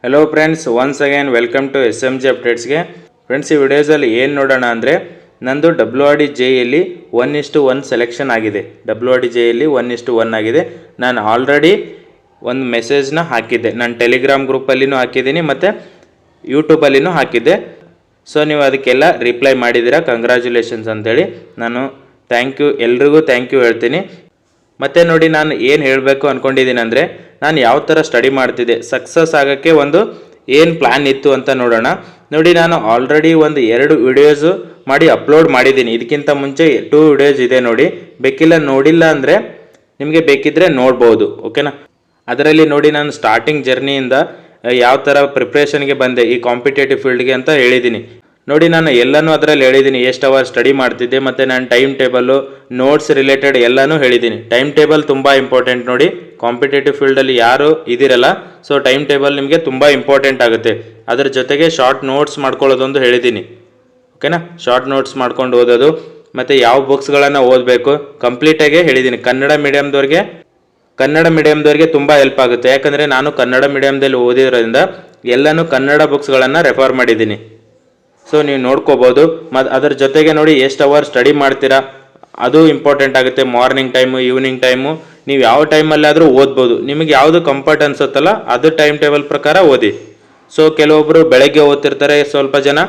Hello friends, once again welcome to SMG ಅಪ್ಡೇಟ್ಸ್ಗೆ. Friends, ಈ ವಿಡಿಯೋಸಲ್ಲಿ ಏನು ನೋಡೋಣ ಅಂದರೆ ನಂದು WRD-JEಯಲ್ಲಿ 1:1 ಸೆಲೆಕ್ಷನ್ ಆಗಿದೆ. WRD-JEಯಲ್ಲಿ 1:1 ಆಗಿದೆ. ನಾನು ಆಲ್ರೆಡಿ ಒಂದು ಮೆಸೇಜ್ನ ಹಾಕಿದ್ದೆ. ನಾನು ಟೆಲಿಗ್ರಾಮ್ ಗ್ರೂಪಲ್ಲಿನೂ ಹಾಕಿದ್ದೀನಿ ಮತ್ತು ಯೂಟ್ಯೂಬಲ್ಲಿನೂ ಹಾಕಿದ್ದೆ. ಸೊ ನೀವು ಅದಕ್ಕೆಲ್ಲ ರಿಪ್ಲೈ ಮಾಡಿದ್ದೀರಾ, ಕಂಗ್ರ್ಯಾಚುಲೇಷನ್ಸ್ ಅಂತೇಳಿ. ನಾನು ಎಲ್ರಿಗೂ ಥ್ಯಾಂಕ್ ಯು ಹೇಳ್ತೀನಿ. ಮತ್ತು ನೋಡಿ, ನಾನು ಏನು ಹೇಳಬೇಕು ಅಂದ್ಕೊಂಡಿದ್ದೀನಿ ಅಂದರೆ ನಾನು ಯಾವ ಥರ ಸ್ಟಡಿ ಮಾಡ್ತಿದ್ದೆ, ಸಕ್ಸಸ್ ಆಗೋಕ್ಕೆ ಒಂದು ಏನು ಪ್ಲ್ಯಾನ್ ಇತ್ತು ಅಂತ ನೋಡೋಣ. ನೋಡಿ, ನಾನು ಆಲ್ರೆಡಿ 2 ವಿಡಿಯೋಸು ಮಾಡಿ ಅಪ್ಲೋಡ್ ಮಾಡಿದ್ದೀನಿ. ಇದಕ್ಕಿಂತ ಮುಂಚೆ 2 ವಿಡಿಯೋಸ್ ಇದೆ ನೋಡಿ. ನೋಡಿಲ್ಲ ಅಂದರೆ ನಿಮಗೆ ಬೇಕಿದ್ದರೆ ನೋಡ್ಬೋದು, ಓಕೆನಾ. ಅದರಲ್ಲಿ ನೋಡಿ, ನಾನು ಸ್ಟಾರ್ಟಿಂಗ್ ಜರ್ನಿಯಿಂದ ಯಾವ ಥರ ಪ್ರಿಪ್ರೇಷನ್ಗೆ ಬಂದೆ ಈ ಕಾಂಪಿಟೇಟಿವ್ ಫೀಲ್ಡ್ಗೆ ಅಂತ ಹೇಳಿದ್ದೀನಿ. ನೋಡಿ, ನಾನು ಎಲ್ಲನೂ ಅದರಲ್ಲಿ ಹೇಳಿದ್ದೀನಿ, ಎಷ್ಟು ಅವರ್ ಸ್ಟಡಿ ಮಾಡ್ತಿದ್ದೆ ಮತ್ತು ನಾನು ಟೈಮ್ ಟೇಬಲ್ಲು, ನೋಟ್ಸ್ ರಿಲೇಟೆಡ್ ಎಲ್ಲನೂ ಹೇಳಿದ್ದೀನಿ. ಟೈಮ್ ಟೇಬಲ್ ತುಂಬ ಇಂಪಾರ್ಟೆಂಟ್ ನೋಡಿ. ಕಾಂಪಿಟೇಟಿವ್ ಫೀಲ್ಡಲ್ಲಿ ಯಾರು ಇದಿರಲ್ಲ, ಸೊ ಟೈಮ್ ಟೇಬಲ್ ನಿಮಗೆ ತುಂಬ ಇಂಪಾರ್ಟೆಂಟ್ ಆಗುತ್ತೆ. ಅದರ ಜೊತೆಗೆ ಶಾರ್ಟ್ ನೋಟ್ಸ್ ಮಾಡ್ಕೊಳ್ಳೋದೊಂದು ಹೇಳಿದ್ದೀನಿ, ಓಕೆನಾ. ಶಾರ್ಟ್ ನೋಟ್ಸ್ ಮಾಡ್ಕೊಂಡು ಓದೋದು ಮತ್ತು ಯಾವ ಬುಕ್ಸ್ಗಳನ್ನು ಓದಬೇಕು ಕಂಪ್ಲೀಟಾಗೆ ಹೇಳಿದ್ದೀನಿ. ಕನ್ನಡ ಮೀಡಿಯಮ್ದವ್ರಿಗೆ ತುಂಬ ಹೆಲ್ಪ್ ಆಗುತ್ತೆ, ಯಾಕಂದರೆ ನಾನು ಕನ್ನಡ ಮೀಡಿಯಮ್ದಲ್ಲಿ ಓದಿರೋದ್ರಿಂದ ಎಲ್ಲನೂ ಕನ್ನಡ ಬುಕ್ಸ್ಗಳನ್ನು ರೆಫರ್ ಮಾಡಿದ್ದೀನಿ. ಸೊ ನೀವು ನೋಡ್ಕೋಬೋದು. ಮತ್ತು ಅದರ ಜೊತೆಗೆ ನೋಡಿ, ಎಷ್ಟು ಅವರ್ ಸ್ಟಡಿ ಮಾಡ್ತೀರಾ ಅದು ಇಂಪಾರ್ಟೆಂಟ್ ಆಗುತ್ತೆ. ಮಾರ್ನಿಂಗ್ ಟೈಮು, ಈವ್ನಿಂಗ್ ಟೈಮು, ನೀವು ಯಾವ ಟೈಮಲ್ಲಾದರೂ ಓದ್ಬೋದು. ನಿಮಗೆ ಯಾವುದು ಕಂಫರ್ಟ್ ಅನಿಸುತ್ತಲ್ಲ ಅದು ಟೈಮ್ ಟೇಬಲ್ ಪ್ರಕಾರ ಓದಿ. ಸೊ ಕೆಲವೊಬ್ಬರು ಬೆಳಗ್ಗೆ ಓದ್ತಿರ್ತಾರೆ, ಸ್ವಲ್ಪ ಜನ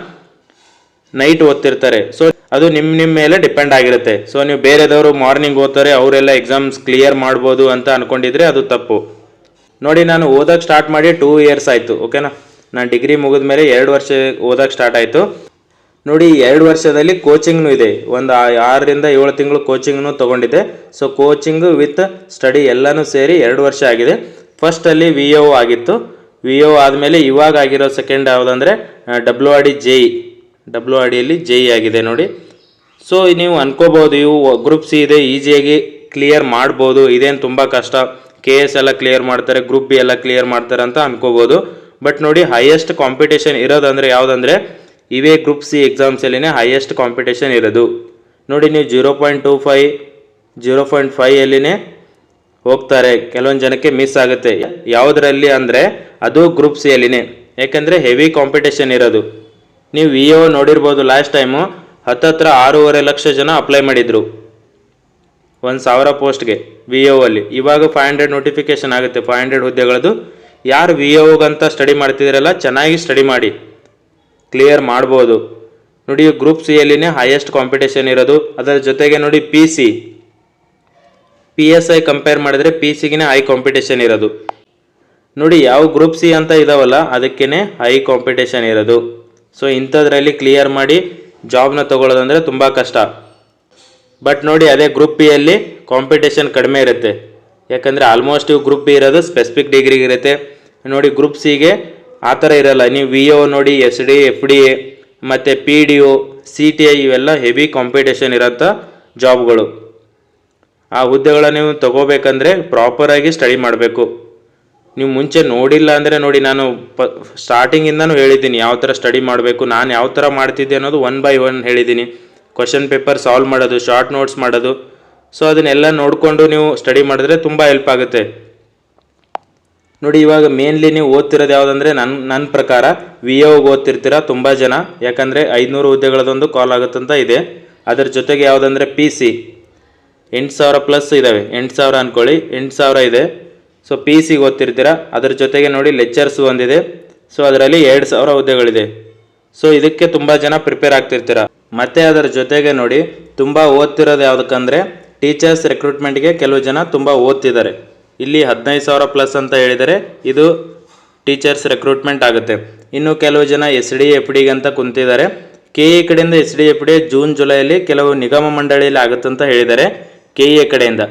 ನೈಟ್ ಓದ್ತಿರ್ತಾರೆ. ಸೊ ಅದು ನಿಮ್ಮ ಮೇಲೆ ಡಿಪೆಂಡ್ ಆಗಿರುತ್ತೆ. ಸೊ ನೀವು ಬೇರೆದವರು ಮಾರ್ನಿಂಗ್ ಓದ್ತಾರೆ, ಅವರೆಲ್ಲ ಎಕ್ಸಾಮ್ಸ್ ಕ್ಲಿಯರ್ ಮಾಡ್ಬೋದು ಅಂತ ಅಂದ್ಕೊಂಡಿದ್ರೆ ಅದು ತಪ್ಪು. ನೋಡಿ, ನಾನು ಓದೋಕ್ಕೆ ಸ್ಟಾರ್ಟ್ ಮಾಡಿ 2 ಇಯರ್ಸ್ ಆಯಿತು, ಓಕೆನಾ. ನಾನು ಡಿಗ್ರಿ ಮುಗಿದ ಮೇಲೆ 2 ವರ್ಷ ಓದೋಕ್ಕೆ ಸ್ಟಾರ್ಟ್ ಆಯಿತು. ನೋಡಿ, 2 ವರ್ಷದಲ್ಲಿ ಕೋಚಿಂಗ್ನೂ ಇದೆ. ಒಂದು 6ರಿಂದ 7 ತಿಂಗಳು ಕೋಚಿಂಗ್ನೂ ತೊಗೊಂಡಿದ್ದೆ. ಸೊ ಕೋಚಿಂಗು ವಿತ್ ಸ್ಟಡಿ ಎಲ್ಲನೂ ಸೇರಿ 2 ವರ್ಷ ಆಗಿದೆ. ಫಸ್ಟಲ್ಲಿ VO ಆಗಿತ್ತು. VO ಆದಮೇಲೆ ಇವಾಗ ಆಗಿರೋ ಸೆಕೆಂಡ್ ಯಾವುದಂದರೆ WRD-JE ಆಗಿದೆ ನೋಡಿ. ಸೊ ನೀವು ಅನ್ಕೋಬೋದು, ಇವು ಗ್ರೂಪ್ C ಇದೆ, ಈಸಿಯಾಗಿ ಕ್ಲಿಯರ್ ಮಾಡ್ಬೋದು, ಇದೇನು ತುಂಬ ಕಷ್ಟ, KS ಎಲ್ಲ ಕ್ಲಿಯರ್ ಮಾಡ್ತಾರೆ, ಗ್ರೂಪ್ B ಎಲ್ಲ ಕ್ಲಿಯರ್ ಮಾಡ್ತಾರೆ ಅಂತ ಅನ್ಕೋಬೋದು. ಬಟ್ ನೋಡಿ, ಹೈಯೆಸ್ಟ್ ಕಾಂಪಿಟೇಷನ್ ಇರೋದಂದರೆ ಯಾವುದಂದರೆ ಇವೇ ಗ್ರೂಪ್ C ಎಕ್ಸಾಮ್ಸಲ್ಲಿನೇ ಹೈಯೆಸ್ಟ್ ಕಾಂಪಿಟೇಷನ್ ಇರೋದು. ನೋಡಿ, ನೀವು 0.25 0.5 ಹೋಗ್ತಾರೆ, ಕೆಲವೊಂದು ಜನಕ್ಕೆ ಮಿಸ್ ಆಗುತ್ತೆ. ಯಾವುದರಲ್ಲಿ ಅಂದರೆ ಅದು ಗ್ರೂಪ್ C ಯಲ್ಲಿನೇ, ಯಾಕೆಂದರೆ ಹೆವಿ ಕಾಂಪಿಟೇಷನ್ ಇರೋದು. ನೀವು VO ನೋಡಿರ್ಬೋದು, ಲಾಸ್ಟ್ ಟೈಮು ಹತ್ತತ್ರ 6.5 ಲಕ್ಷ ಜನ ಅಪ್ಲೈ ಮಾಡಿದರು 1,000 ಪೋಸ್ಟ್ಗೆ VO ಅಲ್ಲಿ. ಇವಾಗ 500 ನೋಟಿಫಿಕೇಶನ್ ಆಗುತ್ತೆ, 500 ಹುದ್ದೆಗಳದು. ಯಾರು VOಗಂತ ಸ್ಟಡಿ ಮಾಡ್ತಿದ್ದೀರಲ್ಲ, ಚೆನ್ನಾಗಿ ಸ್ಟಡಿ ಮಾಡಿ, ಕ್ಲಿಯರ್ ಮಾಡ್ಬೋದು. ನೋಡಿ, ಗ್ರೂಪ್ C ಯಲ್ಲಿನೇ ಹೈಯೆಸ್ಟ್ ಕಾಂಪಿಟೇಷನ್ ಇರೋದು. ಅದರ ಜೊತೆಗೆ ನೋಡಿ, PSI ಕಂಪೇರ್ ಮಾಡಿದ್ರೆ PCಗಿನೇ ಹೈ ಕಾಂಪಿಟೇಷನ್ ಇರೋದು. ನೋಡಿ, ಯಾವ ಗ್ರೂಪ್ C ಅಂತ ಇದಾವಲ್ಲ ಅದಕ್ಕೇ ಹೈ ಕಾಂಪಿಟೇಷನ್ ಇರೋದು. ಸೊ ಇಂಥದ್ರಲ್ಲಿ ಕ್ಲಿಯರ್ ಮಾಡಿ ಜಾಬ್ನ ತೊಗೊಳ್ಳೋದಂದರೆ ತುಂಬ ಕಷ್ಟ. ಬಟ್ ನೋಡಿ, ಅದೇ ಗ್ರೂಪ್ B ಯಲ್ಲಿ ಕಾಂಪಿಟೇಷನ್ ಕಡಿಮೆ ಇರುತ್ತೆ, ಯಾಕಂದರೆ ಆಲ್ಮೋಸ್ಟ್ ಇವು ಗ್ರೂಪ್ B ಇರೋದು ಸ್ಪೆಸಿಫಿಕ್ ಡಿಗ್ರಿಗೆ ಇರುತ್ತೆ. ನೋಡಿ, ಗ್ರೂಪ್ Cಗೆ ಆ ಥರ ಇರೋಲ್ಲ. ನೀವು VO ನೋಡಿ, SD, FDA ಮತ್ತು PDO, CTI ಇವೆಲ್ಲ ಹೆವಿ ಕಾಂಪಿಟೇಷನ್ ಇರೋಂಥ ಜಾಬ್ಗಳು. ಆ ಹುದ್ದೆಗಳನ್ನ ನೀವು ತೊಗೋಬೇಕಂದ್ರೆ ಪ್ರಾಪರಾಗಿ ಸ್ಟಡಿ ಮಾಡಬೇಕು. ನೀವು ಮುಂಚೆ ನೋಡಿಲ್ಲ ಅಂದರೆ ನೋಡಿ, ನಾನು ಸ್ಟಾರ್ಟಿಂಗಿಂದನೂ ಹೇಳಿದ್ದೀನಿ ಯಾವ ಥರ ಸ್ಟಡಿ ಮಾಡಬೇಕು, ನಾನು ಯಾವ ಥರ ಮಾಡ್ತಿದ್ದೆ ಅನ್ನೋದು 1 by 1 ಹೇಳಿದ್ದೀನಿ. ಕ್ವಶನ್ ಪೇಪರ್ ಸಾಲ್ವ್ ಮಾಡೋದು, ಶಾರ್ಟ್ ನೋಟ್ಸ್ ಮಾಡೋದು. ಸೊ ಅದನ್ನೆಲ್ಲ ನೋಡಿಕೊಂಡು ನೀವು ಸ್ಟಡಿ ಮಾಡಿದ್ರೆ ತುಂಬ ಹೆಲ್ಪ್ ಆಗುತ್ತೆ. ನೋಡಿ, ಇವಾಗ ಮೇನ್ಲಿ ನೀವು ಓದ್ತಿರೋದು ಯಾವುದಂದರೆ ನನ್ನ ಪ್ರಕಾರ VOಗೆ ಓದ್ತಿರ್ತೀರ ತುಂಬ ಜನ, ಯಾಕಂದರೆ 500 ಹುದ್ದೆಗಳದೊಂದು ಕಾಲ್ ಆಗುತ್ತಂತ ಇದೆ. ಅದರ ಜೊತೆಗೆ ಯಾವುದಂದರೆ PC 8,000 ಪ್ಲಸ್ ಇದ್ದಾವೆ, 8,000 ಅಂದ್ಕೊಳ್ಳಿ, 8,000 ಇದೆ. ಸೊ PCಗೆ ಓದ್ತಿರ್ತೀರ. ಅದರ ಜೊತೆಗೆ ನೋಡಿ, ಲೆಕ್ಚರ್ಸ್ ಒಂದಿದೆ. ಸೊ ಅದರಲ್ಲಿ 2,000 ಹುದ್ದೆಗಳಿದೆ. ಸೊ ಇದಕ್ಕೆ ತುಂಬ ಜನ ಪ್ರಿಪೇರ್ ಆಗ್ತಿರ್ತೀರ. ಮತ್ತು ಅದರ ಜೊತೆಗೆ ನೋಡಿ, ತುಂಬ ಓದ್ತಿರೋದು ಯಾವುದಕ್ಕಂದರೆ ಟೀಚರ್ಸ್ ರಿಕ್ರೂಟ್ಮೆಂಟ್ಗೆ ಕೆಲವು ಜನ ತುಂಬ ಓದ್ತಿದ್ದಾರೆ. ಇಲ್ಲಿ 15,000 ಪ್ಲಸ್ ಅಂತ ಹೇಳಿದರೆ ಇದು ಟೀಚರ್ಸ್ ರಿಕ್ರೂಟ್ಮೆಂಟ್ ಆಗುತ್ತೆ. ಇನ್ನು ಕೆಲವು ಜನ SD, FD ಅಂತ ಕುಂತಿದ್ದಾರೆ. KE ಕಡೆಯಿಂದ SD, FD ಜೂನ್ ಜುಲೈಯಲ್ಲಿ ಕೆಲವು ನಿಗಮ ಮಂಡಳಿಯಲ್ಲಿ ಆಗುತ್ತಂತ ಹೇಳಿದ್ದಾರೆ KE ಕಡೆಯಿಂದ.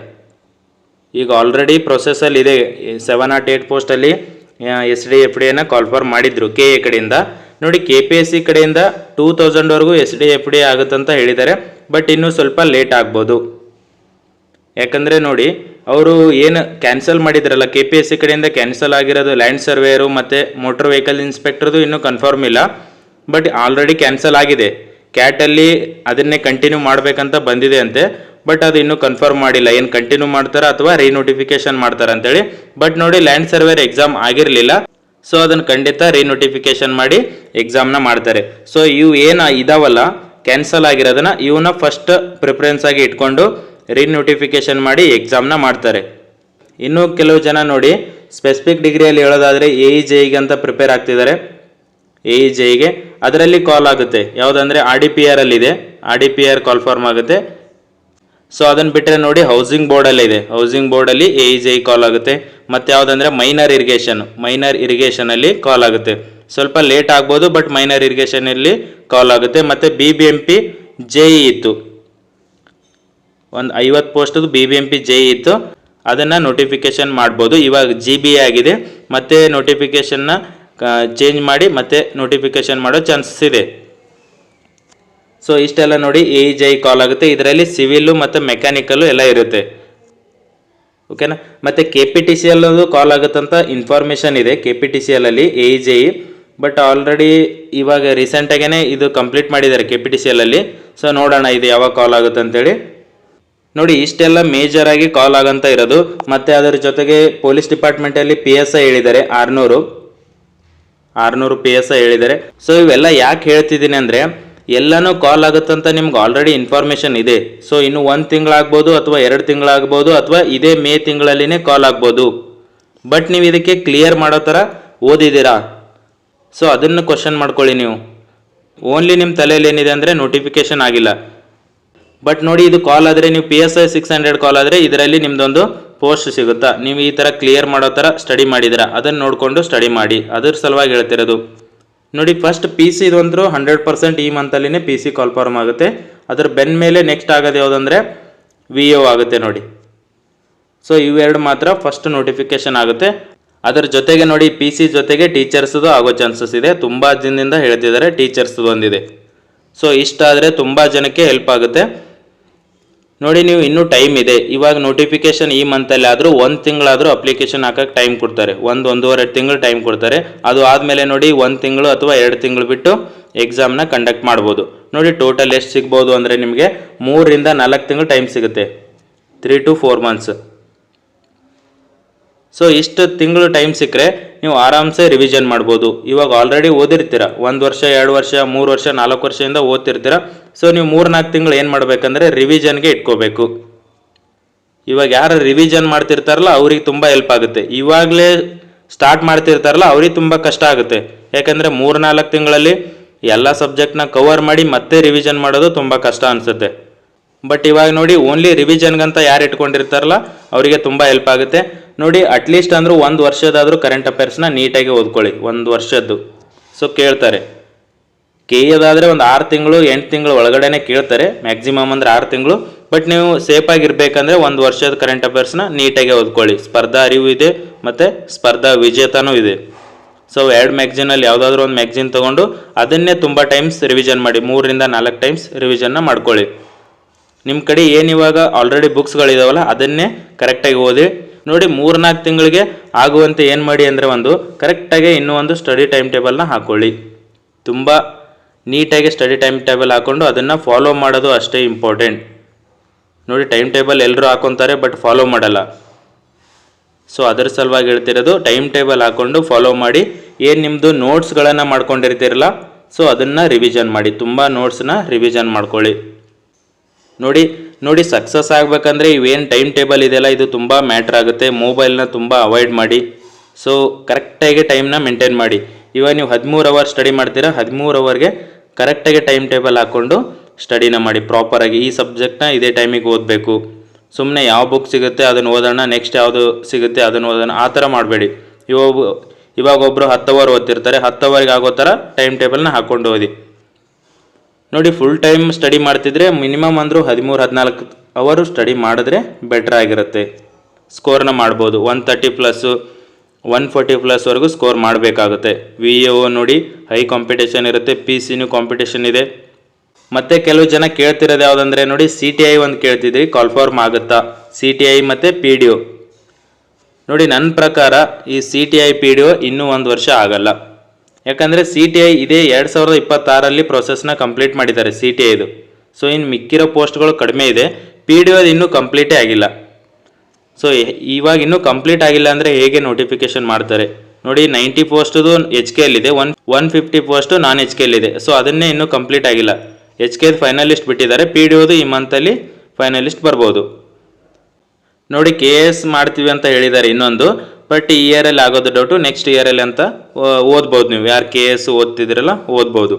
ಈಗ ಆಲ್ರೆಡಿ ಪ್ರೊಸೆಸಲ್ಲಿ ಇದೆ. 7 or 8 ಪೋಸ್ಟಲ್ಲಿ SD, FDಯನ್ನು ಕಾಲ್ಫಾರ್ಮ್ ಮಾಡಿದ್ರು KE ಕಡೆಯಿಂದ. ನೋಡಿ, KPSC ಕಡೆಯಿಂದ 2000ವರೆಗೂ SD, FD ಆಗುತ್ತಂತ ಹೇಳಿದ್ದಾರೆ. ಬಟ್ ಇನ್ನೂ ಸ್ವಲ್ಪ ಲೇಟ್ ಆಗ್ಬೋದು, ಯಾಕಂದರೆ ನೋಡಿ, ಅವರು ಏನು ಕ್ಯಾನ್ಸಲ್ ಮಾಡಿದ್ರಲ್ಲ KPSC ಕಡೆಯಿಂದ ಕ್ಯಾನ್ಸಲ್ ಆಗಿರೋದು ಲ್ಯಾಂಡ್ ಸರ್ವೇಯರು ಮತ್ತು ಮೋಟರ್ ವೆಹಿಕಲ್ ಇನ್ಸ್ಪೆಕ್ಟರ್ದು ಇನ್ನೂ ಕನ್ಫರ್ಮ್ ಇಲ್ಲ. ಬಟ್ ಆಲ್ರೆಡಿ ಕ್ಯಾನ್ಸಲ್ ಆಗಿದೆ. ಕ್ಯಾಟಲ್ಲಿ ಅದನ್ನೇ ಕಂಟಿನ್ಯೂ ಮಾಡಬೇಕಂತ ಬಂದಿದೆ ಅಂತೆ. ಬಟ್ ಅದು ಇನ್ನೂ ಕನ್ಫರ್ಮ್ ಮಾಡಿಲ್ಲ, ಏನು ಕಂಟಿನ್ಯೂ ಮಾಡ್ತಾರೆ ಅಥವಾ ರೀನೋಟಿಫಿಕೇಶನ್ ಮಾಡ್ತಾರೆ ಅಂತೇಳಿ. ಬಟ್ ನೋಡಿ, ಲ್ಯಾಂಡ್ ಸರ್ವೇರ್ ಎಕ್ಸಾಮ್ ಆಗಿರಲಿಲ್ಲ. ಸೊ ಅದನ್ನು ಖಂಡಿತ ರೀನೋಟಿಫಿಕೇಶನ್ ಮಾಡಿ ಎಕ್ಸಾಮ್ನ ಮಾಡ್ತಾರೆ. ಸೊ ಇವು ಏನು ಇದಾವಲ್ಲ ಕ್ಯಾನ್ಸಲ್ ಆಗಿರೋದನ್ನ ಇವನ್ನ ಫಸ್ಟ್ ಪ್ರಿಫರೆನ್ಸ್ ಆಗಿ ಇಟ್ಕೊಂಡು ರೀನೋಟಿಫಿಕೇಶನ್ ಮಾಡಿ ಎಕ್ಸಾಮ್ನ ಮಾಡ್ತಾರೆ. ಇನ್ನು ಕೆಲವು ಜನ ನೋಡಿ ಸ್ಪೆಸಿಫಿಕ್ ಡಿಗ್ರಿಯಲ್ಲಿ ಹೇಳೋದಾದರೆ AE-JEE ಅಂತ ಪ್ರಿಪೇರ್ ಆಗ್ತಿದ್ದಾರೆ. AE-JEE ಅದರಲ್ಲಿ ಕಾಲ್ ಆಗುತ್ತೆ. ಯಾವುದಂದರೆ RDPR ಅಲ್ಲಿದೆ, RDPR ಕಾಲ್ ಫಾರ್ಮ್ ಆಗುತ್ತೆ. ಸೊ ಅದನ್ನು ಬಿಟ್ಟರೆ ನೋಡಿ ಹೌಸಿಂಗ್ ಬೋರ್ಡಲ್ಲೇ ಇದೆ, ಹೌಸಿಂಗ್ ಬೋರ್ಡಲ್ಲಿ AE-JEE ಕಾಲ್ ಆಗುತ್ತೆ. ಮತ್ತು ಯಾವುದಂದರೆ ಮೈನರ್ ಇರಿಗೇಷನಲ್ಲಿ ಕಾಲ್ ಆಗುತ್ತೆ. ಸ್ವಲ್ಪ ಲೇಟ್ ಆಗ್ಬೋದು, ಬಟ್ ಮೈನರ್ ಇರಿಗೇಷನಲ್ಲಿ ಕಾಲ್ ಆಗುತ್ತೆ. ಮತ್ತು BBMP JEE ಇತ್ತು, ಒಂದು 50 ಪೋಸ್ಟದು BBMP JEE ಇತ್ತು, ಅದನ್ನು ನೋಟಿಫಿಕೇಶನ್ ಮಾಡ್ಬೋದು. ಇವಾಗ GBA ಆಗಿದೆ, ಮತ್ತೆ ನೋಟಿಫಿಕೇಶನ್ನ ಚೇಂಜ್ ಮಾಡಿ ಮತ್ತೆ ನೋಟಿಫಿಕೇಶನ್ ಮಾಡೋ ಚಾನ್ಸಸ್ ಇದೆ. ಸೊ ಇಷ್ಟೆಲ್ಲ ನೋಡಿ AE-JEE ಕಾಲ್ ಆಗುತ್ತೆ. ಇದರಲ್ಲಿ ಸಿವಿಲ್ಲು ಮತ್ತು ಮೆಕ್ಯಾನಿಕಲ್ಲು ಎಲ್ಲ ಇರುತ್ತೆ. ಓಕೆನಾ. ಮತ್ತು KPTCL ಕಾಲ್ ಆಗುತ್ತಂತ ಇನ್ಫಾರ್ಮೇಷನ್ ಇದೆ KPTCL AE-JEE. ಬಟ್ ಆಲ್ರೆಡಿ ಇವಾಗ ರೀಸೆಂಟಾಗೇ ಇದು ಕಂಪ್ಲೀಟ್ ಮಾಡಿದ್ದಾರೆ KPTCL. ಸೊ ನೋಡೋಣ ಇದು ಯಾವಾಗ ಕಾಲ್ ಆಗುತ್ತೆ ಅಂತೇಳಿ. ನೋಡಿ ಇಷ್ಟೆಲ್ಲ ಮೇಜರ್ ಆಗಿ ಕಾಲ್ ಆಗಂತ ಇರೋದು. ಮತ್ತು ಅದರ ಜೊತೆಗೆ ಪೊಲೀಸ್ ಡಿಪಾರ್ಟ್ಮೆಂಟಲ್ಲಿ PSI ಹೇಳಿದ್ದಾರೆ 600 PSI ಹೇಳಿದ್ದಾರೆ. ಸೊ ಇವೆಲ್ಲ ಯಾಕೆ ಹೇಳ್ತಿದ್ದೀನಿ ಅಂದರೆ ಎಲ್ಲನೂ ಕಾಲ್ ಆಗುತ್ತಂತ ನಿಮ್ಗೆ ಆಲ್ರೆಡಿ ಇನ್ಫಾರ್ಮೇಷನ್ ಇದೆ. ಸೊ ಇನ್ನು 1 ತಿಂಗಳಾಗ್ಬೋದು ಅಥವಾ 2 ತಿಂಗಳಾಗ್ಬೋದು ಅಥವಾ ಇದೇ ಮೇ ತಿಂಗಳಲ್ಲಿನೇ ಕಾಲ್ ಆಗ್ಬೋದು. ಬಟ್ ನೀವು ಇದಕ್ಕೆ ಕ್ಲಿಯರ್ ಮಾಡೋ ಥರ ಓದಿದ್ದೀರಾ? ಸೊ ಅದನ್ನು ಕ್ವಶನ್ ಮಾಡ್ಕೊಳ್ಳಿ ನೀವು. ಓನ್ಲಿ ನಿಮ್ಮ ತಲೆಯಲ್ಲಿ ಏನಿದೆ ಅಂದರೆ ನೋಟಿಫಿಕೇಶನ್ ಆಗಿಲ್ಲ. ಬಟ್ ನೋಡಿ ಇದು ಕಾಲ್ ಆದರೆ ನೀವು PSI 600 ಕಾಲ್ ಆದರೆ ಇದರಲ್ಲಿ ನಿಮ್ಮದೊಂದು ಪೋಸ್ಟ್ ಸಿಗುತ್ತಾ? ನೀವು ಈ ಥರ ಕ್ಲಿಯರ್ ಮಾಡೋ ಥರ ಸ್ಟಡಿ ಮಾಡಿದಿರಾ? ಅದನ್ನು ನೋಡಿಕೊಂಡು ಸ್ಟಡಿ ಮಾಡಿ, ಅದ್ರ ಸಲುವಾಗಿ ಹೇಳ್ತಿರೋದು. ನೋಡಿ ಫಸ್ಟ್ PC ಇದಂತರೂ 100% ಈ ಮಂತಲ್ಲಿನೇ PC ಕಾಲ್ ಫಾರ್ಮ್ ಆಗುತ್ತೆ. ಅದ್ರ ಬೆನ್ನ ಮೇಲೆ ನೆಕ್ಸ್ಟ್ ಆಗೋದು ಯಾವುದಂದರೆ VO ಆಗುತ್ತೆ ನೋಡಿ. ಸೊ ಇವೆರಡು ಮಾತ್ರ ಫಸ್ಟ್ ನೋಟಿಫಿಕೇಶನ್ ಆಗುತ್ತೆ. ಅದರ ಜೊತೆಗೆ ನೋಡಿ PC ಜೊತೆಗೆ ಟೀಚರ್ಸ್ದು ಆಗೋ ಚಾನ್ಸಸ್ ಇದೆ. ತುಂಬ ದಿನದಿಂದ ಹೇಳ್ತಿದ್ದಾರೆ ಟೀಚರ್ಸ್ದು ಒಂದಿದೆ. ಸೊ ಇಷ್ಟ ಆದರೆ ತುಂಬ ಜನಕ್ಕೆ ಹೆಲ್ಪ್ ಆಗುತ್ತೆ. ನೋಡಿ ನೀವು ಇನ್ನೂ ಟೈಮ್ ಇದೆ. ಇವಾಗ ನೋಟಿಫಿಕೇಶನ್ ಈ ಮಂತಲ್ಲಿ ಆದರೂ 1 ತಿಂಗಳಾದರೂ ಅಪ್ಲಿಕೇಶನ್ ಹಾಕಕ್ಕೆ ಟೈಮ್ ಕೊಡ್ತಾರೆ, 1-1.5 ತಿಂಗಳು ಟೈಮ್ ಕೊಡ್ತಾರೆ. ಅದು ಆದಮೇಲೆ ನೋಡಿ 1 ತಿಂಗಳು ಅಥವಾ 2 ತಿಂಗಳು ಬಿಟ್ಟು ಎಕ್ಸಾಮ್ನ ಕಂಡಕ್ಟ್ ಮಾಡ್ಬೋದು. ನೋಡಿ ಟೋಟಲ್ ಎಷ್ಟು ಸಿಗ್ಬೋದು ಅಂದರೆ ನಿಮಗೆ 3 ರಿಂದ 4 ತಿಂಗಳು ಟೈಮ್ ಸಿಗುತ್ತೆ, 3 to 4 months. ಸೊ ಇಷ್ಟು ತಿಂಗಳು ಟೈಮ್ ಸಿಕ್ಕರೆ ನೀವು ಆರಾಮ್ಸೆ ರಿವಿಷನ್ ಮಾಡ್ಬೋದು. ಇವಾಗ ಆಲ್ರೆಡಿ ಓದಿರ್ತೀರ, 1 ವರ್ಷ 2 ವರ್ಷ 3 ವರ್ಷ 4 ವರ್ಷದಿಂದ ಓದ್ತಿರ್ತೀರ. ಸೊ ನೀವು 3-4 ತಿಂಗಳು ಏನು ಮಾಡಬೇಕಂದ್ರೆ ರಿವಿಷನ್ಗೆ ಇಟ್ಕೋಬೇಕು. ಇವಾಗ ಯಾರು ರಿವಿಷನ್ ಮಾಡ್ತಿರ್ತಾರಲ್ಲ ಅವ್ರಿಗೆ ತುಂಬ ಹೆಲ್ಪ್ ಆಗುತ್ತೆ. ಇವಾಗಲೇ ಸ್ಟಾರ್ಟ್ ಮಾಡ್ತಿರ್ತಾರಲ್ಲ ಅವ್ರಿಗೆ ತುಂಬ ಕಷ್ಟ ಆಗುತ್ತೆ. ಯಾಕಂದರೆ 3-4 ತಿಂಗಳಲ್ಲಿ ಎಲ್ಲ ಸಬ್ಜೆಕ್ಟ್ನ ಕವರ್ ಮಾಡಿ ಮತ್ತೆ ರಿವಿಷನ್ ಮಾಡೋದು ತುಂಬ ಕಷ್ಟ ಅನಿಸುತ್ತೆ. ಬಟ್ ಇವಾಗ ನೋಡಿ ಓನ್ಲಿ ರಿವಿಷನ್ಗಂತ ಯಾರು ಇಟ್ಕೊಂಡಿರ್ತಾರಲ್ಲ ಅವರಿಗೆ ತುಂಬ ಹೆಲ್ಪ್ ಆಗುತ್ತೆ. ನೋಡಿ ಅಟ್ಲೀಸ್ಟ್ ಅಂದರೂ 1 ವರ್ಷದಾದರೂ ಕರೆಂಟ್ ಅಫೇರ್ಸ್ನ ನೀಟಾಗಿ ಓದ್ಕೊಳ್ಳಿ, 1 ವರ್ಷದ್ದು. ಸೊ ಕೇಳ್ತಾರೆ KEದಾದರೆ ಒಂದು 6 ತಿಂಗಳು 8 ತಿಂಗಳು ಒಳಗಡೆನೆ ಕೇಳ್ತಾರೆ, ಮ್ಯಾಕ್ಸಿಮಮ್ ಅಂದರೆ 6 ತಿಂಗಳು. ಬಟ್ ನೀವು ಸೇಫಾಗಿರ್ಬೇಕಂದ್ರೆ 1 ವರ್ಷದ ಕರೆಂಟ್ ಅಫೇರ್ಸ್ನ ನೀಟಾಗಿ ಓದ್ಕೊಳ್ಳಿ. ಸ್ಪರ್ಧಾ ಅರಿವು ಇದೆ ಮತ್ತು ಸ್ಪರ್ಧಾ ವಿಜೇತನೂ ಇದೆ. ಸೊ 2 ಮ್ಯಾಗ್ಝಿನಲ್ಲಿ ಯಾವುದಾದ್ರೂ ಒಂದು ಮ್ಯಾಗ್ಝಿನ್ ತೊಗೊಂಡು ಅದನ್ನೇ ತುಂಬ ಟೈಮ್ಸ್ ರಿವಿಷನ್ ಮಾಡಿ, 3 ರಿಂದ 4 ಟೈಮ್ಸ್ ರಿವಿಷನ್ನ ಮಾಡ್ಕೊಳ್ಳಿ. ನಿಮ್ಮ ಕಡೆ ಏನು ಇವಾಗ ಆಲ್ರೆಡಿ ಬುಕ್ಸ್ಗಳಿದಾವಲ್ಲ ಅದನ್ನೇ ಕರೆಕ್ಟಾಗಿ ಓದಿ. ನೋಡಿ 3-4 ತಿಂಗಳಿಗೆ ಆಗುವಂತೆ ಏನು ಮಾಡಿ ಅಂದರೆ ಒಂದು ಕರೆಕ್ಟಾಗಿ ಇನ್ನೂ ಒಂದು ಸ್ಟಡಿ ಟೈಮ್ ಟೇಬಲ್ನ ಹಾಕ್ಕೊಳ್ಳಿ. ತುಂಬ ನೀಟಾಗಿ ಸ್ಟಡಿ ಟೈಮ್ ಟೇಬಲ್ ಹಾಕ್ಕೊಂಡು ಅದನ್ನು ಫಾಲೋ ಮಾಡೋದು ಅಷ್ಟೇ ಇಂಪಾರ್ಟೆಂಟ್. ನೋಡಿ ಟೈಮ್ ಟೇಬಲ್ ಎಲ್ಲರೂ ಹಾಕೊತಾರೆ ಬಟ್ ಫಾಲೋ ಮಾಡಲ್ಲ. ಸೊ ಅದರ ಸಲುವಾಗಿ ಹೇಳ್ತಿರೋದು ಟೈಮ್ ಟೇಬಲ್ ಹಾಕ್ಕೊಂಡು ಫಾಲೋ ಮಾಡಿ. ಏನು ನಿಮ್ಮದು ನೋಟ್ಸ್ಗಳನ್ನು ಮಾಡ್ಕೊಂಡಿರ್ತೀರಲ್ಲ ಸೊ ಅದನ್ನು ರಿವಿಷನ್ ಮಾಡಿ, ತುಂಬ ನೋಟ್ಸ್ನ ರಿವಿಷನ್ ಮಾಡ್ಕೊಳ್ಳಿ. ನೋಡಿ ಸಕ್ಸಸ್ ಆಗಬೇಕಂದ್ರೆ ಇವೇನು ಟೈಮ್ ಟೇಬಲ್ ಇದೆಯಲ್ಲ ಇದು ತುಂಬ ಮ್ಯಾಟ್ರ್ ಆಗುತ್ತೆ. ಮೊಬೈಲ್ನ ತುಂಬ ಅವಾಯ್ಡ್ ಮಾಡಿ. ಸೊ ಕರೆಕ್ಟಾಗಿ ಟೈಮ್ನ ಮೇಂಟೈನ್ ಮಾಡಿ. ಇವಾಗ ನೀವು 13 ಅವರ್ ಸ್ಟಡಿ ಮಾಡ್ತೀರಾ, 13 ಅವರ್ಗೆ ಕರೆಕ್ಟಾಗಿ ಟೈಮ್ ಟೇಬಲ್ ಹಾಕ್ಕೊಂಡು ಸ್ಟಡಿನ ಮಾಡಿ ಪ್ರಾಪರಾಗಿ. ಈ ಸಬ್ಜೆಕ್ಟ್ನ ಇದೇ ಟೈಮಿಗೆ ಓದಬೇಕು. ಸುಮ್ಮನೆ ಯಾವ ಬುಕ್ ಸಿಗುತ್ತೆ ಅದನ್ನು ಓದೋಣ, ನೆಕ್ಸ್ಟ್ ಯಾವುದು ಸಿಗುತ್ತೆ ಅದನ್ನು ಓದೋಣ, ಆ ಥರ ಮಾಡಬೇಡಿ. ಇವಾಗ ಒಬ್ಬರು 10 ಅವರ್ ಓದ್ತಿರ್ತಾರೆ, 10 ಅವರ್ಗೆ ಆಗೋ ಥರ ಟೈಮ್ ಟೇಬಲ್ನ ಹಾಕ್ಕೊಂಡು ಓದಿ. ನೋಡಿ ಫುಲ್ ಟೈಮ್ ಸ್ಟಡಿ ಮಾಡ್ತಿದ್ರೆ ಮಿನಿಮಮ್ ಅಂದರೂ 13-14 ಅವರು ಸ್ಟಡಿ ಮಾಡಿದ್ರೆ ಬೆಟ್ರ್ ಆಗಿರುತ್ತೆ. ಸ್ಕೋರ್ನ ಮಾಡ್ಬೋದು 130+, 140+ವರೆಗೂ ಸ್ಕೋರ್ ಮಾಡಬೇಕಾಗುತ್ತೆ. VO ನೋಡಿ ಹೈ ಕಾಂಪಿಟೇಷನ್ ಇರುತ್ತೆ, PCನೂ ಕಾಂಪಿಟೇಷನ್ ಇದೆ. ಮತ್ತು ಕೆಲವು ಜನ ಕೇಳ್ತಿರೋದು ಯಾವುದಂದರೆ ನೋಡಿ CTI ಒಂದು ಕೇಳ್ತಿದ್ರಿ, ಕಾಲ್ ಫಾರ್ಮ್ ಆಗುತ್ತಾ? CTI ಮತ್ತು PDO. ನೋಡಿ ನನ್ನ ಪ್ರಕಾರ ಈ CTI PDO ಇನ್ನೂ 1 ವರ್ಷ ಆಗಲ್ಲ. ಯಾಕಂದರೆ CTI ಇದೇ 2026ರಲ್ಲಿ ಪ್ರೊಸೆಸ್ನ ಕಂಪ್ಲೀಟ್ ಮಾಡಿದ್ದಾರೆ CTIದು. ಸೊ ಇನ್ನು ಮಿಕ್ಕಿರೋ ಪೋಸ್ಟ್ಗಳು ಕಡಿಮೆ ಇದೆ. PDO ಇನ್ನೂ ಕಂಪ್ಲೀಟೇ ಆಗಿಲ್ಲ. ಸೊ ಇವಾಗ ಇನ್ನೂ ಕಂಪ್ಲೀಟ್ ಆಗಿಲ್ಲ ಅಂದರೆ ಹೇಗೆ ನೋಟಿಫಿಕೇಷನ್ ಮಾಡ್ತಾರೆ? ನೋಡಿ 90 ಪೋಸ್ಟದು ಎಚ್ ಕೆ ಎಲ್ಲಿದೆ, 150 ಪೋಸ್ಟು ನಾನ್ ಎಚ್ ಕೆ ಎಲ್ಲಿದೆ. ಸೊ ಅದನ್ನೇ ಇನ್ನೂ ಕಂಪ್ಲೀಟ್ ಆಗಿಲ್ಲ. ಎಚ್ ಕೆ ಫೈನಲಿಸ್ಟ್ ಬಿಟ್ಟಿದ್ದಾರೆ, ಪಿ ಡಿ ಒದು ಈ ಮಂತಲ್ಲಿ ಫೈನಲಿಸ್ಟ್ ಬರ್ಬೋದು. ನೋಡಿ ಕೆ ಎಸ್ ಮಾಡ್ತೀವಿ ಅಂತ ಹೇಳಿದ್ದಾರೆ ಇನ್ನೊಂದು, ಬಟ್ ಈ ಇಯರಲ್ಲಿ ಆಗೋದು ಡೌಟು, ನೆಕ್ಸ್ಟ್ ಇಯರಲ್ಲಿ ಅಂತ ಓದ್ಬೋದು. ನೀವು ಯಾರು ಕೆ ಎಸ್ ಓದ್ತಿದ್ರಲ್ಲ ಓದ್ಬೋದು.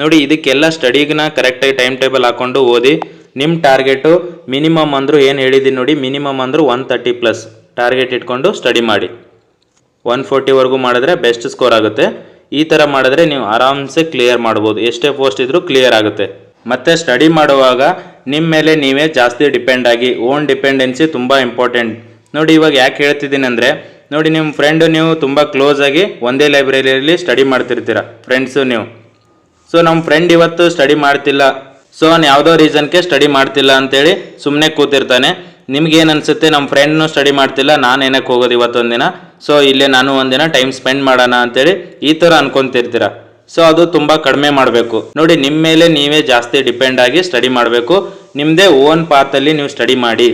ನೋಡಿ ಇದಕ್ಕೆಲ್ಲ ಸ್ಟಡಿಗನ್ನ ಕರೆಕ್ಟಾಗಿ ಟೈಮ್ ಟೇಬಲ್ ಹಾಕ್ಕೊಂಡು ಓದಿ. ನಿಮ್ಮ ಟಾರ್ಗೆಟು ಮಿನಿಮಮ್ ಅಂದರೂ ಏನು ಹೇಳಿದ್ದೀನಿ ನೋಡಿ, ಮಿನಿಮಮ್ ಅಂದರೂ 130+ ಟಾರ್ಗೆಟ್ ಇಟ್ಕೊಂಡು ಸ್ಟಡಿ ಮಾಡಿ. 140ವರೆಗೂ ಮಾಡಿದ್ರೆ ಬೆಸ್ಟ್ ಸ್ಕೋರ್ ಆಗುತ್ತೆ. ಈ ಥರ ಮಾಡಿದ್ರೆ ನೀವು ಆರಾಮ್ಸೆ ಕ್ಲಿಯರ್ ಮಾಡ್ಬೋದು, ಎಷ್ಟೇ ಪೋಸ್ಟ್ ಇದ್ರೂ ಕ್ಲಿಯರ್ ಆಗುತ್ತೆ. ಮತ್ತು ಸ್ಟಡಿ ಮಾಡುವಾಗ ನಿಮ್ಮ ಮೇಲೆ ನೀವೇ ಜಾಸ್ತಿ ಡಿಪೆಂಡ್ ಆಗಿ, ಓನ್ ಡಿಪೆಂಡೆನ್ಸಿ ತುಂಬ ಇಂಪಾರ್ಟೆಂಟ್. ನೋಡಿ ಇವಾಗ ಯಾಕೆ ಹೇಳ್ತಿದ್ದೀನಿ ಅಂದರೆ, ನೋಡಿ ನಿಮ್ಮ ಫ್ರೆಂಡು ನೀವು ತುಂಬ ಕ್ಲೋಸ್ ಆಗಿ ಒಂದೇ ಲೈಬ್ರರಿಯಲ್ಲಿ ಸ್ಟಡಿ ಮಾಡ್ತಿರ್ತೀರ, ಫ್ರೆಂಡ್ಸು ನೀವು. ಸೊ ನಮ್ಮ ಫ್ರೆಂಡ್ ಇವತ್ತು ಸ್ಟಡಿ ಮಾಡ್ತಿಲ್ಲ, ಸೊ ಅವ್ನು ಯಾವುದೋ ರೀಸನ್ಗೆ ಸ್ಟಡಿ ಮಾಡ್ತಿಲ್ಲ ಅಂತೇಳಿ ಸುಮ್ಮನೆ ಕೂತಿರ್ತಾನೆ. ನಿಮ್ಗೇನು ಅನಿಸುತ್ತೆ, ನಮ್ಮ ಫ್ರೆಂಡ್ನು ಸ್ಟಡಿ ಮಾಡ್ತಿಲ್ಲ, ನಾನು ಏನಕ್ಕೆ ಹೋಗೋದು ಇವತ್ತೊಂದಿನ, ಸೊ ಇಲ್ಲೇ ನಾನು ಒಂದಿನ ಟೈಮ್ ಸ್ಪೆಂಡ್ ಮಾಡೋಣ ಅಂತೇಳಿ ಈ ಥರ ಅನ್ಕೊತಿರ್ತೀರ. ಸೊ ಅದು ತುಂಬ ಕಡಿಮೆ ಮಾಡಬೇಕು. ನೋಡಿ ನಿಮ್ಮ ಮೇಲೆ ನೀವೇ ಜಾಸ್ತಿ ಡಿಪೆಂಡ್ ಆಗಿ ಸ್ಟಡಿ ಮಾಡಬೇಕು. ನಿಮ್ಮದೇ ಓನ್ ಪಾತಲ್ಲಿ ನೀವು ಸ್ಟಡಿ ಮಾಡಿ.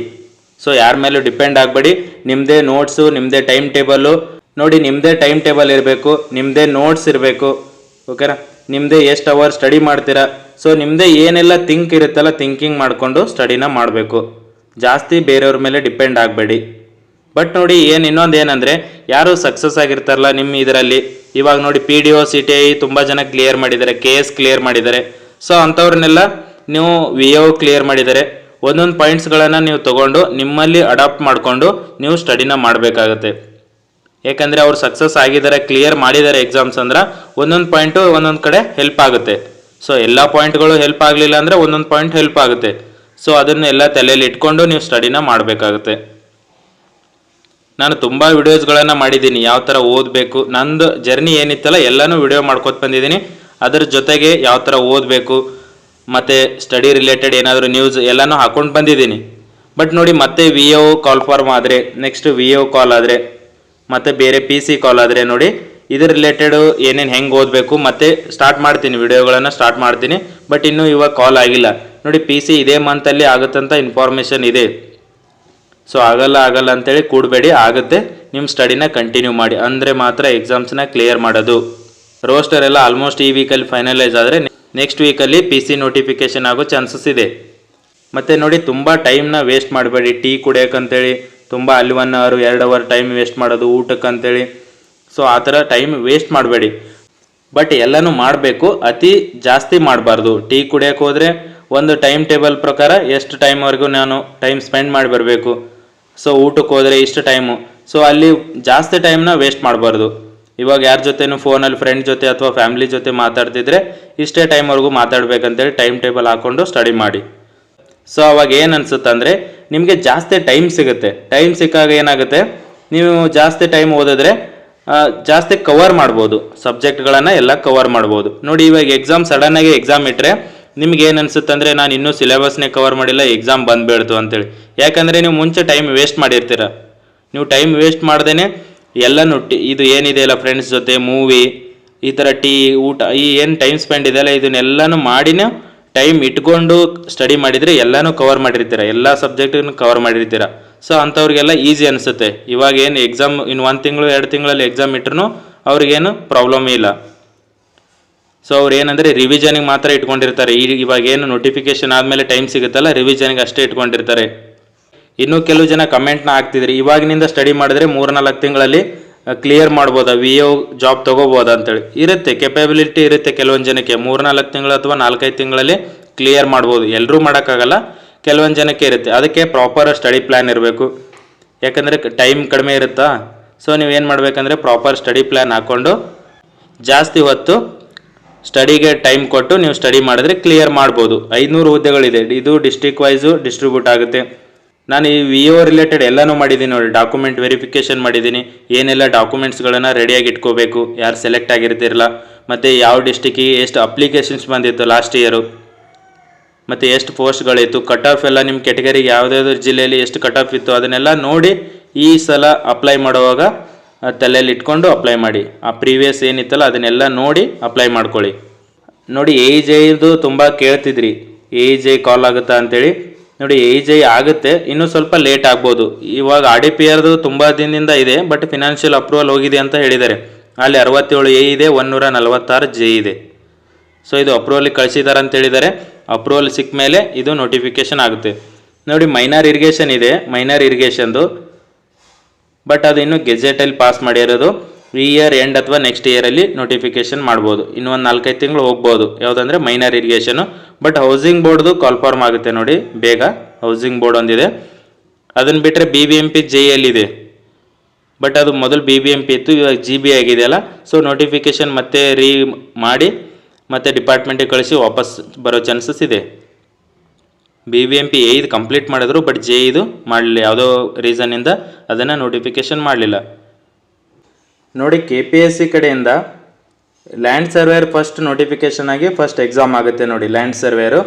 ಸೊ ಯಾರ ಮೇಲೂ ಡಿಪೆಂಡ್ ಆಗಬೇಡಿ. ನಿಮ್ಮದೇ ನೋಟ್ಸು, ನಿಮ್ಮದೇ ಟೈಮ್ ಟೇಬಲ್ಲು, ನೋಡಿ ನಿಮ್ಮದೇ ಟೈಮ್ ಟೇಬಲ್ ಇರಬೇಕು, ನಿಮ್ಮದೇ ನೋಟ್ಸ್ ಇರಬೇಕು. ಓಕೆನಾ, ನಿಮ್ಮದೇ ಎಷ್ಟು ಅವರ್ ಸ್ಟಡಿ ಮಾಡ್ತೀರಾ, ಸೊ ನಿಮ್ಮದೇ ಏನೆಲ್ಲ ಥಿಂಕ್ ಇರುತ್ತಲ್ಲ, ಥಿಂಕಿಂಗ್ ಮಾಡಿಕೊಂಡು ಸ್ಟಡಿನ ಮಾಡಬೇಕು. ಜಾಸ್ತಿ ಬೇರೆಯವ್ರ ಮೇಲೆ ಡಿಪೆಂಡ್ ಆಗಬೇಡಿ. ಬಟ್ ನೋಡಿ ಇನ್ನೊಂದು ಏನಂದರೆ, ಯಾರು ಸಕ್ಸಸ್ ಆಗಿರ್ತಾರಲ್ಲ ನಿಮ್ಮ ಇದರಲ್ಲಿ, ಇವಾಗ ನೋಡಿ P D O C T I ತುಂಬ ಜನ ಕ್ಲಿಯರ್ ಮಾಡಿದ್ದಾರೆ, ಕೆ ಎಸ್ ಕ್ಲಿಯರ್ ಮಾಡಿದ್ದಾರೆ. ಸೊ ಅಂಥವ್ರನ್ನೆಲ್ಲ ನೀವು ವಿ ಒ ಕ್ಲಿಯರ್ ಮಾಡಿದ್ದಾರೆ. ಒಂದೊಂದು ಪಾಯಿಂಟ್ಸ್ಗಳನ್ನು ನೀವು ತೊಗೊಂಡು ನಿಮ್ಮಲ್ಲಿ ಅಡಾಪ್ಟ್ ಮಾಡಿಕೊಂಡು ನೀವು ಸ್ಟಡಿನ ಮಾಡಬೇಕಾಗುತ್ತೆ. ಯಾಕಂದರೆ ಅವ್ರು ಸಕ್ಸಸ್ ಆಗಿದ್ದಾರೆ, ಕ್ಲಿಯರ್ ಮಾಡಿದ್ದಾರೆ ಎಕ್ಸಾಮ್ಸ್ ಅಂದ್ರೆ ಒಂದೊಂದು ಪಾಯಿಂಟು ಒಂದೊಂದು ಕಡೆ ಹೆಲ್ಪ್ ಆಗುತ್ತೆ. ಸೊ ಎಲ್ಲ ಪಾಯಿಂಟ್ಗಳು ಹೆಲ್ಪ್ ಆಗಲಿಲ್ಲ ಅಂದರೆ ಒಂದೊಂದು ಪಾಯಿಂಟ್ ಹೆಲ್ಪ್ ಆಗುತ್ತೆ. ಸೊ ಅದನ್ನೆಲ್ಲ ತಲೆಯಲ್ಲಿ ಇಟ್ಕೊಂಡು ನೀವು ಸ್ಟಡಿನ ಮಾಡಬೇಕಾಗುತ್ತೆ. ನಾನು ತುಂಬ ವಿಡಿಯೋಸ್ಗಳನ್ನು ಮಾಡಿದ್ದೀನಿ, ಯಾವ ಥರ ಓದಬೇಕು, ನಂದು ಜರ್ನಿ ಏನಿತ್ತಲ್ಲ ಎಲ್ಲನೂ ವಿಡಿಯೋ ಮಾಡ್ಕೊತ ಬಂದಿದ್ದೀನಿ. ಅದರ ಜೊತೆಗೆ ಯಾವ ಥರ ಓದಬೇಕು ಮತ್ತು ಸ್ಟಡಿ ರಿಲೇಟೆಡ್ ಏನಾದರೂ ನ್ಯೂಸ್ ಎಲ್ಲನೂ ಹಾಕೊಂಡು ಬಂದಿದ್ದೀನಿ. ಬಟ್ ನೋಡಿ ಮತ್ತೆ ವಿ ಒ ಕಾಲ್ ಫಾರ್ಮ್ ಆದರೆ, ನೆಕ್ಸ್ಟ್ ವಿ ಒ ಕಾಲ್ ಆದರೆ, ಮತ್ತು ಬೇರೆ ಪಿ ಸಿ ಕಾಲ್ ಆದರೆ, ನೋಡಿ ಇದ್ರ ರಿಲೇಟೆಡು ಏನೇನು ಹೆಂಗೆ ಓದಬೇಕು ಮತ್ತು ಸ್ಟಾರ್ಟ್ ಮಾಡ್ತೀನಿ, ವಿಡಿಯೋಗಳನ್ನು ಸ್ಟಾರ್ಟ್ ಮಾಡ್ತೀನಿ. ಬಟ್ ಇನ್ನೂ ಇವಾಗ ಕಾಲ್ ಆಗಿಲ್ಲ. ನೋಡಿ ಪಿ ಸಿ ಇದೇ ಮಂತಲ್ಲಿ ಆಗುತ್ತಂತ ಇನ್ಫಾರ್ಮೇಷನ್ ಇದೆ. ಸೊ ಆಗಲ್ಲ ಅಂತೇಳಿ ಕೂಡಬೇಡಿ, ಆಗುತ್ತೆ. ನಿಮ್ಮ ಸ್ಟಡಿನ ಕಂಟಿನ್ಯೂ ಮಾಡಿ, ಅಂದರೆ ಮಾತ್ರ ಎಕ್ಸಾಮ್ಸ್ನ ಕ್ಲಿಯರ್ ಮಾಡೋದು. ರೋಸ್ಟರ್ ಎಲ್ಲ ಆಲ್ಮೋಸ್ಟ್ ಈ ವೀಕಲ್ಲಿ ಫೈನಲೈಸ್ ಆದರೆ ನೆಕ್ಸ್ಟ್ ವೀಕಲ್ಲಿ ಪಿ ಸಿ ನೋಟಿಫಿಕೇಷನ್ ಆಗೋ ಚಾನ್ಸಸ್ ಇದೆ. ಮತ್ತು ನೋಡಿ ತುಂಬ ಟೈಮ್ನ ವೇಸ್ಟ್ ಮಾಡಬೇಡಿ. ಟೀ ಕುಡಿಯೋಕ್ಕಂತೇಳಿ ತುಂಬ ಅಲ್ಲಿ 1 ಅವರ್ 2 ಅವರ್ ಟೈಮ್ ವೇಸ್ಟ್ ಮಾಡೋದು ಊಟಕ್ಕಂತೇಳಿ. ಸೊ ಆ ಥರ ಟೈಮ್ ವೇಸ್ಟ್ ಮಾಡಬೇಡಿ. ಬಟ್ ಎಲ್ಲನೂ ಮಾಡಬೇಕು, ಅತಿ ಜಾಸ್ತಿ ಮಾಡಬಾರ್ದು. ಟೀ ಕುಡಿಯೋಕೆ ಹೋದರೆ ಒಂದು ಟೈಮ್ ಟೇಬಲ್ ಪ್ರಕಾರ ಎಷ್ಟು ಟೈಮ್ವರೆಗೂ ನಾನು ಟೈಮ್ ಸ್ಪೆಂಡ್ ಮಾಡಿ ಬರಬೇಕು. ಸೊ ಊಟಕ್ಕೆ ಹೋದರೆ ಇಷ್ಟು ಟೈಮು. ಸೊ ಅಲ್ಲಿ ಜಾಸ್ತಿ ಟೈಮ್ನ ವೇಸ್ಟ್ ಮಾಡಬಾರ್ದು. ಇವಾಗ ಯಾರ ಜೊತೆನೂ ಫೋನಲ್ಲಿ ಫ್ರೆಂಡ್ ಜೊತೆ ಅಥವಾ ಫ್ಯಾಮಿಲಿ ಜೊತೆ ಮಾತಾಡ್ತಿದ್ರೆ ಇಷ್ಟೇ ಟೈಮ್ವರೆಗೂ ಮಾತಾಡಬೇಕಂತೇಳಿ ಟೈಮ್ ಟೇಬಲ್ ಹಾಕ್ಕೊಂಡು ಸ್ಟಡಿ ಮಾಡಿ. ಸೊ ಅವಾಗ ಏನು ಅನಿಸುತ್ತೆ ಅಂದರೆ, ನಿಮಗೆ ಜಾಸ್ತಿ ಟೈಮ್ ಸಿಗುತ್ತೆ. ಟೈಮ್ ಸಿಕ್ಕಾಗ ಏನಾಗುತ್ತೆ, ನೀವು ಜಾಸ್ತಿ ಟೈಮ್ ಓದಿದ್ರೆ ಜಾಸ್ತಿ ಕವರ್ ಮಾಡ್ಬೋದು, ಸಬ್ಜೆಕ್ಟ್ಗಳನ್ನು ಎಲ್ಲ ಕವರ್ ಮಾಡ್ಬೋದು. ನೋಡಿ ಇವಾಗ ಎಕ್ಸಾಮ್ ಸಡನ್ನಾಗಿ ಎಕ್ಸಾಮ್ ಇಟ್ಟರೆ ನಿಮ್ಗೆ ಏನು ಅನಿಸುತ್ತೆ ಅಂದರೆ, ನಾನು ಇನ್ನೂ ಸಿಲೆಬಸ್ನೇ ಕವರ್ ಮಾಡಿಲ್ಲ, ಎಕ್ಸಾಮ್ ಬಂದುಬಿಡ್ತು ಅಂತೇಳಿ. ಯಾಕಂದರೆ ನೀವು ಮುಂಚೆ ಟೈಮ್ ವೇಸ್ಟ್ ಮಾಡಿರ್ತೀರ. ನೀವು ಟೈಮ್ ವೇಸ್ಟ್ ಮಾಡ್ದೇ ಎಲ್ಲನೂ ಇದು ಏನಿದೆ ಅಲ್ಲ, ಫ್ರೆಂಡ್ಸ್ ಜೊತೆ ಮೂವಿ, ಈ ಥರ ಟೀ, ಊಟ, ಈ ಏನು ಟೈಮ್ ಸ್ಪೆಂಡ್ ಇದೆಯಲ್ಲ ಇದನ್ನೆಲ್ಲನೂ ಮಾಡಿನೇ ಟೈಮ್ ಇಟ್ಕೊಂಡು ಸ್ಟಡಿ ಮಾಡಿದರೆ ಎಲ್ಲನೂ ಕವರ್ ಮಾಡಿರ್ತೀರ, ಎಲ್ಲ ಸಬ್ಜೆಕ್ಟನ್ನು ಕವರ್ ಮಾಡಿರ್ತೀರ. ಸೊ ಅಂಥವ್ರಿಗೆಲ್ಲ ಈಸಿ ಅನಿಸುತ್ತೆ. ಇವಾಗ ಏನು ಎಕ್ಸಾಮ್ ಇನ್ನು 1 ತಿಂಗಳು 2 ತಿಂಗಳಲ್ಲಿ ಎಕ್ಸಾಮ್ ಇಟ್ರೂ ಅವ್ರಿಗೇನು ಪ್ರಾಬ್ಲಮೇ ಇಲ್ಲ. ಸೊ ಅವ್ರು ಏನಂದರೆ ರಿವಿಷನ್ಗೆ ಮಾತ್ರ ಇಟ್ಕೊಂಡಿರ್ತಾರೆ. ಇವಾಗ ಏನು ನೋಟಿಫಿಕೇಶನ್ ಆದಮೇಲೆ ಟೈಮ್ ಸಿಗುತ್ತಲ್ಲ, ರಿವಿಷನ್ಗೆ ಅಷ್ಟೇ ಇಟ್ಕೊಂಡಿರ್ತಾರೆ. ಇನ್ನೂ ಕೆಲವು ಜನ ಕಮೆಂಟ್ನ ಹಾಕ್ತಿದ್ರಿ, ಇವಾಗಿನಿಂದ ಸ್ಟಡಿ ಮಾಡಿದ್ರೆ 3-4 ತಿಂಗಳಲ್ಲಿ ಕ್ಲಿಯರ್ ಮಾಡ್ಬೋದಾ, ವಿ ಒ ಜಾಬ್ ತೊಗೋಬೋದಾ ಅಂತೇಳಿ. ಇರುತ್ತೆ, ಕೆಪಬಿಲಿಟಿ ಇರುತ್ತೆ ಕೆಲವೊಂದು ಜನಕ್ಕೆ. 3-4 ತಿಂಗಳು ಅಥವಾ 4-5 ತಿಂಗಳಲ್ಲಿ ಕ್ಲಿಯರ್ ಮಾಡ್ಬೋದು. ಎಲ್ಲರೂ ಮಾಡೋಕ್ಕಾಗಲ್ಲ, ಕೆಲವೊಂದು ಜನಕ್ಕೆ ಇರುತ್ತೆ. ಅದಕ್ಕೆ ಪ್ರಾಪರ್ ಸ್ಟಡಿ ಪ್ಲ್ಯಾನ್ ಇರಬೇಕು. ಯಾಕಂದರೆ ಟೈಮ್ ಕಡಿಮೆ ಇರುತ್ತಾ. ಸೊ ನೀವೇನು ಮಾಡಬೇಕಂದ್ರೆ ಪ್ರಾಪರ್ ಸ್ಟಡಿ ಪ್ಲ್ಯಾನ್ ಹಾಕ್ಕೊಂಡು ಜಾಸ್ತಿ ಹೊತ್ತು ಸ್ಟಡಿಗೆ ಟೈಮ್ ಕೊಟ್ಟು ನೀವು ಸ್ಟಡಿ ಮಾಡಿದ್ರೆ ಕ್ಲಿಯರ್ ಮಾಡ್ಬೋದು. 500 ಹುದ್ದೆಗಳಿದೆ, ಇದು ಡಿಸ್ಟ್ರಿಕ್ಟ್ ವೈಸು ಡಿಸ್ಟ್ರಿಬ್ಯೂಟ್ ಆಗುತ್ತೆ. ನಾನು ಈ ವಿ ಒ ರಿಲೇಟೆಡ್ ಎಲ್ಲನೂ ಮಾಡಿದ್ದೀನಿ ನೋಡಿ. ಡಾಕ್ಯುಮೆಂಟ್ ವೆರಿಫಿಕೇಷನ್ ಮಾಡಿದ್ದೀನಿ, ಏನೆಲ್ಲ ಡಾಕ್ಯುಮೆಂಟ್ಸ್ಗಳನ್ನು ರೆಡಿಯಾಗಿ ಇಟ್ಕೋಬೇಕು, ಯಾರು ಸೆಲೆಕ್ಟ್ ಆಗಿರ್ತಿರಲ್ಲ, ಮತ್ತು ಯಾವ ಡಿಸ್ಟಿಕ್ಕಿಗೆ ಎಷ್ಟು ಅಪ್ಲಿಕೇಶನ್ಸ್ ಬಂದಿತ್ತು ಲಾಸ್ಟ್ ಇಯರು, ಮತ್ತು ಎಷ್ಟು ಪೋಸ್ಟ್ಗಳಿತ್ತು, ಕಟ್ ಆಫ್ ಎಲ್ಲ ನಿಮ್ಮ ಕೆಟಗರಿಗೆ ಯಾವುದಾದ್ರು ಜಿಲ್ಲೆಯಲ್ಲಿ ಎಷ್ಟು ಕಟ್ ಆಫ್ ಇತ್ತು ಅದನ್ನೆಲ್ಲ ನೋಡಿ ಈ ಸಲ ಅಪ್ಲೈ ಮಾಡುವಾಗ ತಲೆಯಲ್ಲಿ ಇಟ್ಕೊಂಡು ಅಪ್ಲೈ ಮಾಡಿ. ಆ ಪ್ರೀವಿಯಸ್ ಏನಿತ್ತಲ್ಲ ಅದನ್ನೆಲ್ಲ ನೋಡಿ ಅಪ್ಲೈ ಮಾಡ್ಕೊಳ್ಳಿ. ನೋಡಿ AJ ತುಂಬ ಕೇಳ್ತಿದ್ರಿ, AJ ಕಾಲ್ ಆಗುತ್ತಾ ಅಂತೇಳಿ. ನೋಡಿ AJ ಆಗುತ್ತೆ, ಇನ್ನೂ ಸ್ವಲ್ಪ ಲೇಟ್ ಆಗ್ಬೋದು. ಇವಾಗ RDPRದು ತುಂಬ ದಿನದಿಂದ ಇದೆ, ಬಟ್ ಫಿನಾನ್ಷಿಯಲ್ ಅಪ್ರೂವಲ್ ಹೋಗಿದೆ ಅಂತ ಹೇಳಿದ್ದಾರೆ. ಅಲ್ಲಿ 67 A ಇದೆ, 146 J ಇದೆ. ಸೊ ಇದು ಅಪ್ರೂವಲಿಗೆ ಕಳಿಸಿದ್ದಾರೆ ಅಂತ ಹೇಳಿದ್ದಾರೆ. ಅಪ್ರೂವಲ್ ಸಿಕ್ಕ ಮೇಲೆ ಇದು ನೋಟಿಫಿಕೇಶನ್ ಆಗುತ್ತೆ. ನೋಡಿ ಮೈನರ್ ಇರಿಗೇಷನ್ ಇದೆ, ಮೈನರ್ ಇರಿಗೇಷನ್ದು, ಬಟ್ ಅದು ಇನ್ನೂ ಗೆಜೆಟಲ್ಲಿ ಪಾಸ್ ಮಾಡಿರೋದು. ಈ ಇಯರ್ ಎಂಡ್ ಅಥವಾ ನೆಕ್ಸ್ಟ್ ಇಯರಲ್ಲಿ ನೋಟಿಫಿಕೇಶನ್ ಮಾಡ್ಬೋದು. ಇನ್ನೂ ಒಂದು 4-5 ತಿಂಗಳು ಹೋಗ್ಬೋದು. ಯಾವುದಂದ್ರೆ ಮೈನರ್ ಇರಿಗೇಷನು. ಬಟ್ ಹೌಸಿಂಗ್ ಬೋರ್ಡ್ದು ಕಾಲ್ಫಾರ್ಮ್ ಆಗುತ್ತೆ ನೋಡಿ ಬೇಗ. ಹೌಸಿಂಗ್ ಬೋರ್ಡ್ ಒಂದಿದೆ. ಅದನ್ನು ಬಿಟ್ಟರೆ BBMP JL ಇದೆ, ಬಟ್ ಅದು ಮೊದಲು BBMP ಇತ್ತು, ಇವಾಗ GB ಆಗಿದೆಯಲ್ಲ. ಸೊ ನೋಟಿಫಿಕೇಶನ್ ಮತ್ತೆ ಮಾಡಿ ಮತ್ತೆ ಡಿಪಾರ್ಟ್ಮೆಂಟಿಗೆ ಕಳಿಸಿ ವಾಪಸ್ ಬರೋ ಚಾನ್ಸಸ್ ಇದೆ. BBMP A ಇದು ಕಂಪ್ಲೀಟ್ ಮಾಡಿದ್ರು, ಬಟ್ J ಇದು ಮಾಡಲಿಲ್ಲ, ಯಾವುದೋ ರೀಸನ್ನಿಂದ ಅದನ್ನು ನೋಟಿಫಿಕೇಶನ್ ಮಾಡಲಿಲ್ಲ. ನೋಡಿ KPSC ಕಡೆಯಿಂದ ಲ್ಯಾಂಡ್ ಸರ್ವೇಯರ್ ಫಸ್ಟ್ ನೋಟಿಫಿಕೇಶನ್ ಆಗಿ ಫಸ್ಟ್ ಎಕ್ಸಾಮ್ ಆಗುತ್ತೆ ನೋಡಿ ಲ್ಯಾಂಡ್ ಸರ್ವೇಯರು.